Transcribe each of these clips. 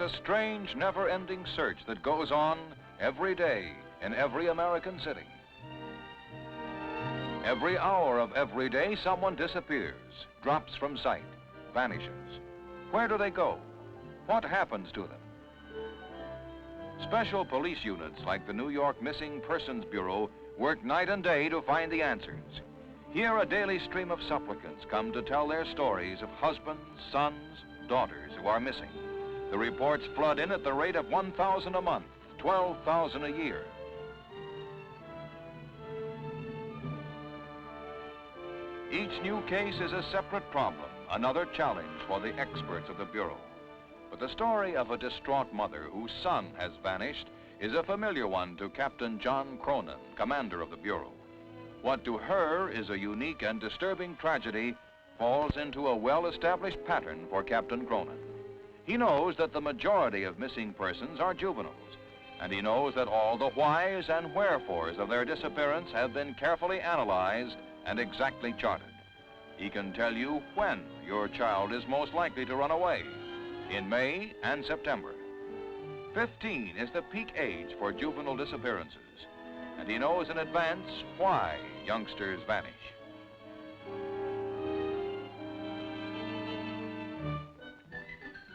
It's a strange, never-ending search that goes on every day in every American city. Every hour of every day, someone disappears, drops from sight, vanishes. Where do they go? What happens to them? Special police units like the New York Missing Persons Bureau work night and day to find the answers. Here, a daily stream of supplicants come to tell their stories of husbands, sons, daughters who are missing. The reports flood in at the rate of 1,000 a month, 12,000 a year. Each new case is a separate problem, another challenge for the experts of the Bureau. But the story of a distraught mother whose son has vanished is a familiar one to Captain John Cronin, commander of the Bureau. What to her is a unique and disturbing tragedy falls into a well-established pattern for Captain Cronin. He knows that the majority of missing persons are juveniles, and he knows that all the whys and wherefores of their disappearance have been carefully analyzed and exactly charted. He can tell you when your child is most likely to run away, in May and September. 15 is the peak age for juvenile disappearances, and he knows in advance why youngsters vanish.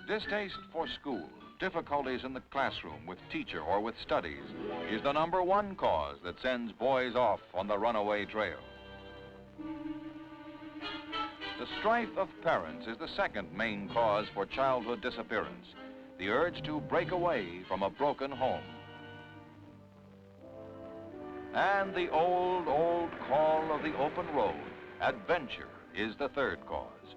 Distaste for school, difficulties in the classroom with teacher or with studies is the #1 cause that sends boys off on the runaway trail. The strife of parents is the second main cause for childhood disappearance, the urge to break away from a broken home. And the old call of the open road, adventure, is the third cause.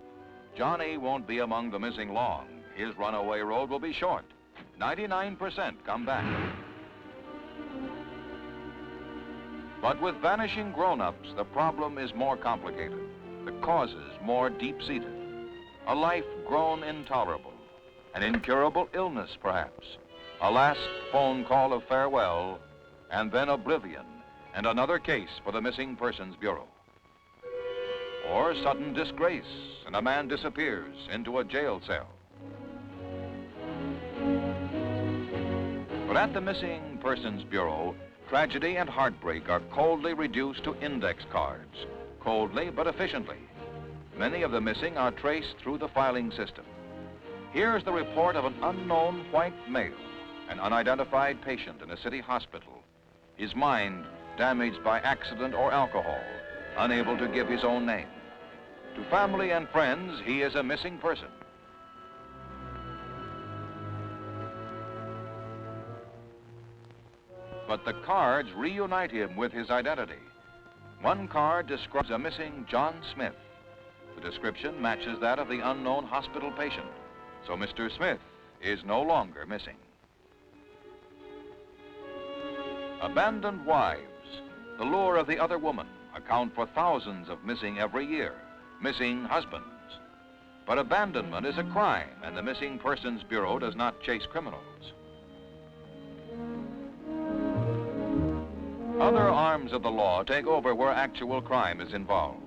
Johnny won't be among the missing long. His runaway road will be short. 99% come back. But with vanishing grown-ups, the problem is more complicated. The causes more deep-seated. A life grown intolerable. An incurable illness, perhaps. A last phone call of farewell, and then oblivion, and another case for the Missing Persons Bureau. Or sudden disgrace, and a man disappears into a jail cell. But at the Missing Persons Bureau, tragedy and heartbreak are coldly reduced to index cards. Coldly, but efficiently. Many of the missing are traced through the filing system. Here's the report of an unknown white male, an unidentified patient in a city hospital. His mind damaged by accident or alcohol, unable to give his own name. To family and friends, he is a missing person. But the cards reunite him with his identity. One card describes a missing John Smith. The description matches that of the unknown hospital patient. So Mr. Smith is no longer missing. Abandoned wives, the lure of the other woman, account for thousands of missing every year. Missing husbands. But abandonment is a crime, and the Missing Persons Bureau does not chase criminals. Other arms of the law take over where actual crime is involved.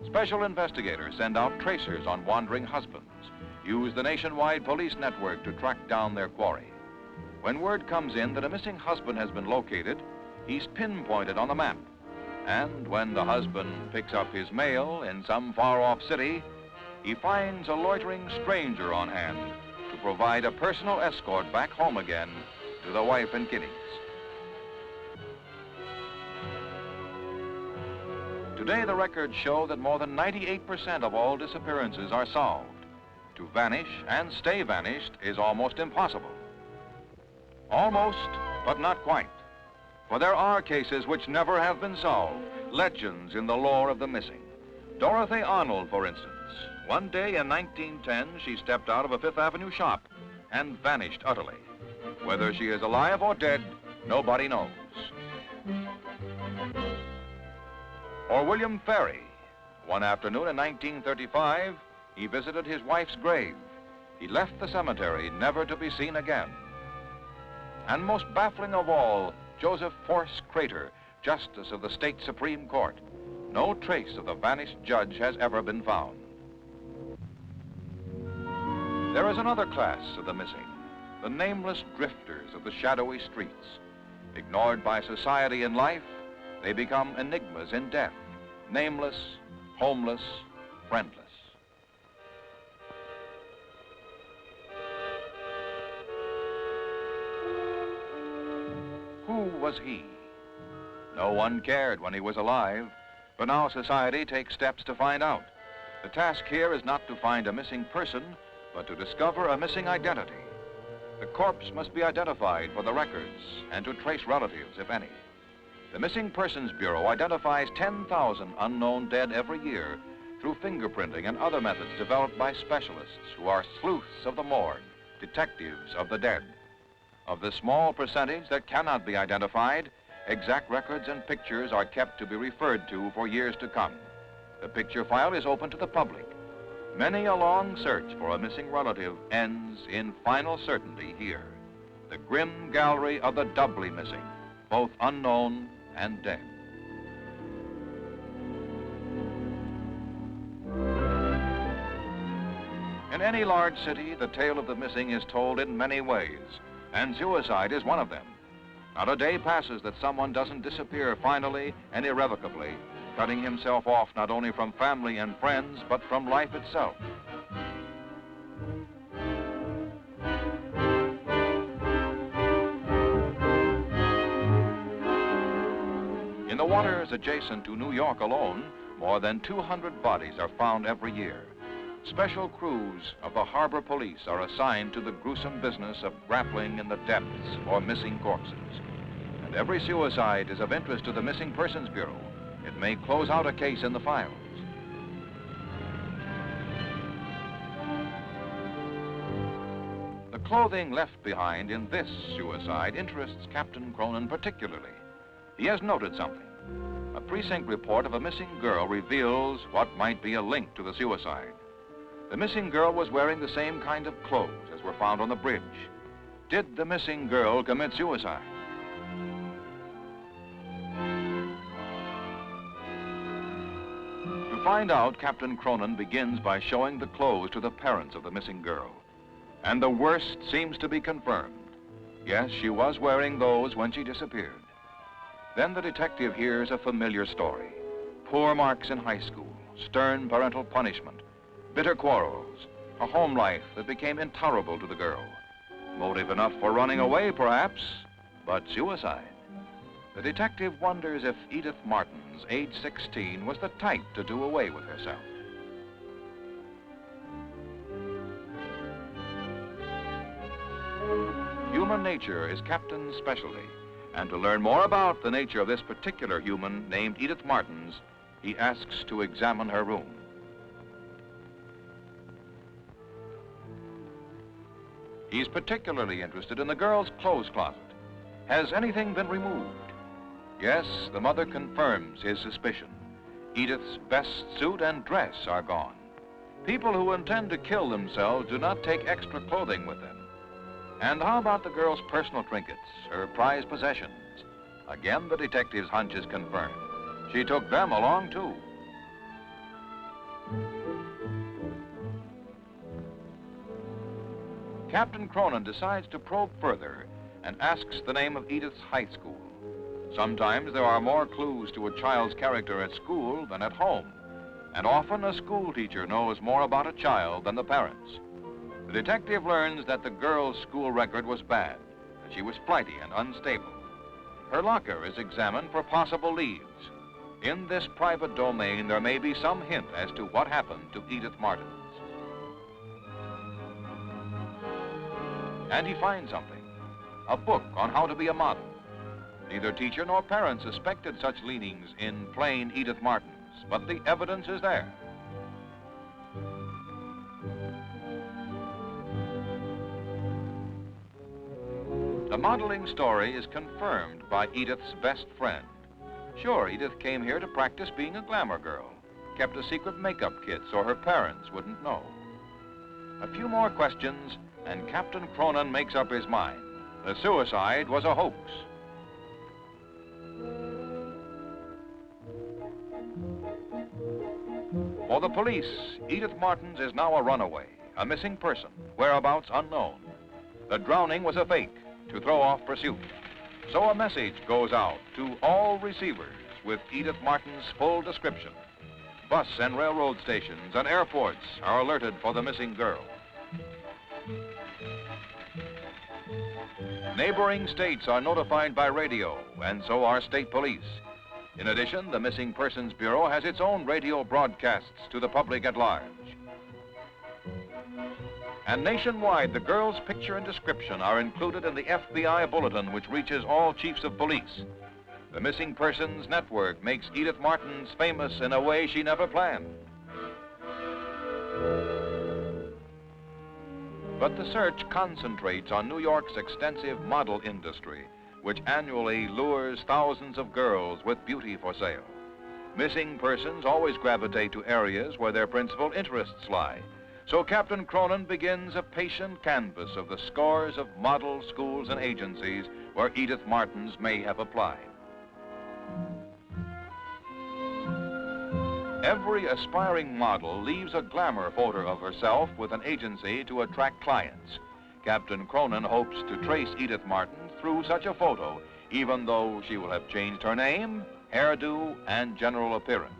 Special investigators send out tracers on wandering husbands, use the nationwide police network to track down their quarry. When word comes in that a missing husband has been located, he's pinpointed on the map. And when the husband picks up his mail in some far-off city, he finds a loitering stranger on hand to provide a personal escort back home again to the wife and kiddies. Today, the records show that more than 98% of all disappearances are solved. To vanish and stay vanished is almost impossible. Almost, but not quite. For there are cases which never have been solved, legends in the lore of the missing. Dorothy Arnold, for instance. One day in 1910, she stepped out of a Fifth Avenue shop and vanished utterly. Whether she is alive or dead, nobody knows. Or William Ferry. One afternoon in 1935, he visited his wife's grave. He left the cemetery, never to be seen again. And most baffling of all, Joseph Force Crater, Justice of the State Supreme Court. No trace of the vanished judge has ever been found. There is another class of the missing, the nameless drifters of the shadowy streets. Ignored by society in life, they become enigmas in death, nameless, homeless, friendless. Who was he? No one cared when he was alive, but now society takes steps to find out. The task here is not to find a missing person, but to discover a missing identity. The corpse must be identified for the records and to trace relatives, if any. The Missing Persons Bureau identifies 10,000 unknown dead every year through fingerprinting and other methods developed by specialists who are sleuths of the morgue, detectives of the dead. Of the small percentage that cannot be identified, exact records and pictures are kept to be referred to for years to come. The picture file is open to the public. Many a long search for a missing relative ends in final certainty here. The grim gallery of the doubly missing, both unknown and dead. In any large city, the tale of the missing is told in many ways, and suicide is one of them. Not a day passes that someone doesn't disappear finally and irrevocably, cutting himself off not only from family and friends, but from life itself. In the waters adjacent to New York alone, more than 200 bodies are found every year. Special crews of the harbor police are assigned to the gruesome business of grappling in the depths for missing corpses. And every suicide is of interest to the Missing Persons Bureau. It may close out a case in the files. The clothing left behind in this suicide interests Captain Cronin particularly. He has noted something. A precinct report of a missing girl reveals what might be a link to the suicide. The missing girl was wearing the same kind of clothes as were found on the bridge. Did the missing girl commit suicide? To find out, Captain Cronin begins by showing the clothes to the parents of the missing girl. And the worst seems to be confirmed. Yes, she was wearing those when she disappeared. Then the detective hears a familiar story. Poor marks in high school, stern parental punishment, bitter quarrels, a home life that became intolerable to the girl. Motive enough for running away, perhaps, but suicide. The detective wonders if Edith Martins, age 16, was the type to do away with herself. Human nature is Captain's specialty, and to learn more about the nature of this particular human named Edith Martins, he asks to examine her room. He's particularly interested in the girl's clothes closet. Has anything been removed? Yes, the mother confirms his suspicion. Edith's best suit and dress are gone. People who intend to kill themselves do not take extra clothing with them. And how about the girl's personal trinkets, her prized possessions? Again, the detective's hunch is confirmed. She took them along, too. Captain Cronin decides to probe further and asks the name of Edith's high school. Sometimes there are more clues to a child's character at school than at home, and often a school teacher knows more about a child than the parents. The detective learns that the girl's school record was bad, and she was flighty and unstable. Her locker is examined for possible leads. In this private domain, there may be some hint as to what happened to Edith Martins. And he finds something, a book on how to be a model. Neither teacher nor parent suspected such leanings in plain Edith Martins, but the evidence is there. The modeling story is confirmed by Edith's best friend. Sure, Edith came here to practice being a glamour girl, kept a secret makeup kit so her parents wouldn't know. A few more questions, and Captain Cronin makes up his mind. The suicide was a hoax. For the police, Edith Martins is now a runaway, a missing person, whereabouts unknown. The drowning was a fake to throw off pursuit. So a message goes out to all receivers with Edith Martin's full description. Bus and railroad stations and airports are alerted for the missing girl. Neighboring states are notified by radio, and so are state police. In addition, the Missing Persons Bureau has its own radio broadcasts to the public at large. And nationwide, the girl's picture and description are included in the FBI bulletin, which reaches all chiefs of police. The Missing Persons Network makes Edith Martins famous in a way she never planned. But the search concentrates on New York's extensive model industry, which annually lures thousands of girls with beauty for sale. Missing persons always gravitate to areas where their principal interests lie. So Captain Cronin begins a patient canvass of the scores of model schools and agencies where Edith Martins may have applied. Every aspiring model leaves a glamour photo of herself with an agency to attract clients. Captain Cronin hopes to trace Edith Martin through such a photo, even though she will have changed her name, hairdo, and general appearance.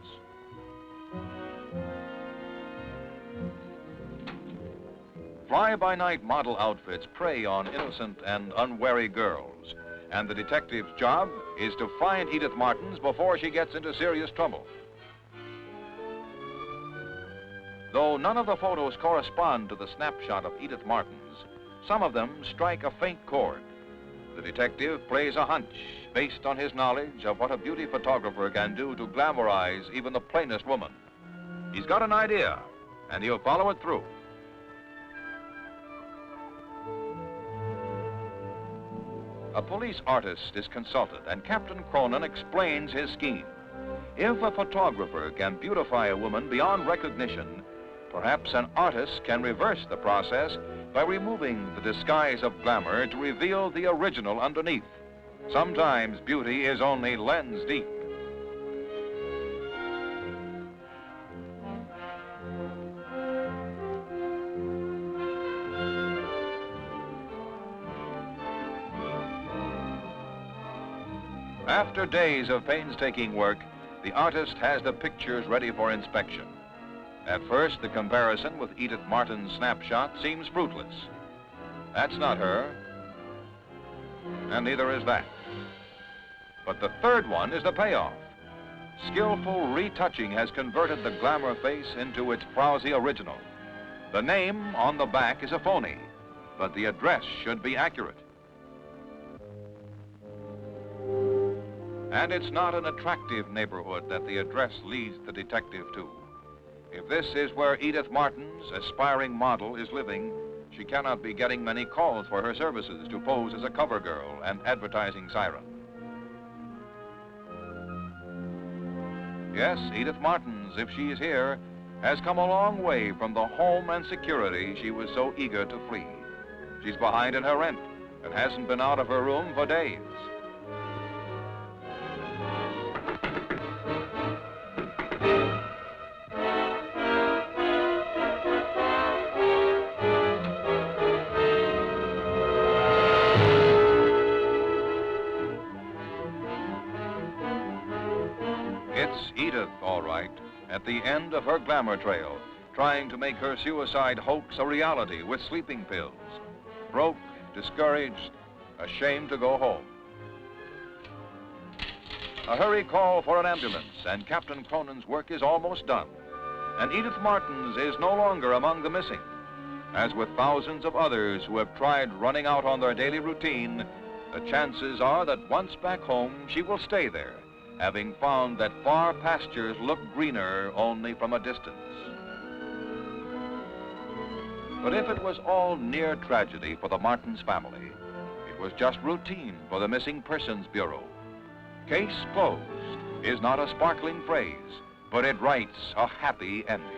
Fly-by-night model outfits prey on innocent and unwary girls, and the detective's job is to find Edith Martins before she gets into serious trouble. Though none of the photos correspond to the snapshot of Edith Martins, some of them strike a faint chord. The detective plays a hunch based on his knowledge of what a beauty photographer can do to glamorize even the plainest woman. He's got an idea, and he'll follow it through. A police artist is consulted, and Captain Cronin explains his scheme. If a photographer can beautify a woman beyond recognition, perhaps an artist can reverse the process by removing the disguise of glamour to reveal the original underneath. Sometimes beauty is only lens deep. After days of painstaking work, the artist has the pictures ready for inspection. At first, the comparison with Edith Martin's snapshot seems fruitless. That's not her, and neither is that. But the third one is the payoff. Skillful retouching has converted the glamour face into its frowsy original. The name on the back is a phony, but the address should be accurate. And it's not an attractive neighborhood that the address leads the detective to. If this is where Edith Martin's aspiring model is living, she cannot be getting many calls for her services to pose as a cover girl and advertising siren. Yes, Edith Martin's, if she is here, has come a long way from the home and security she was so eager to flee. She's behind in her rent and hasn't been out of her room for days. It's Edith, all right, at the end of her glamour trail, trying to make her suicide hoax a reality with sleeping pills. Broke, discouraged, ashamed to go home. A hurry call for an ambulance, and Captain Cronin's work is almost done. And Edith Martins is no longer among the missing. As with thousands of others who have tried running out on their daily routine, the chances are that once back home, she will stay there, having found that far pastures look greener only from a distance. But if it was all near tragedy for the Martins family, it was just routine for the Missing Persons Bureau. Case closed is not a sparkling phrase, but it writes a happy ending.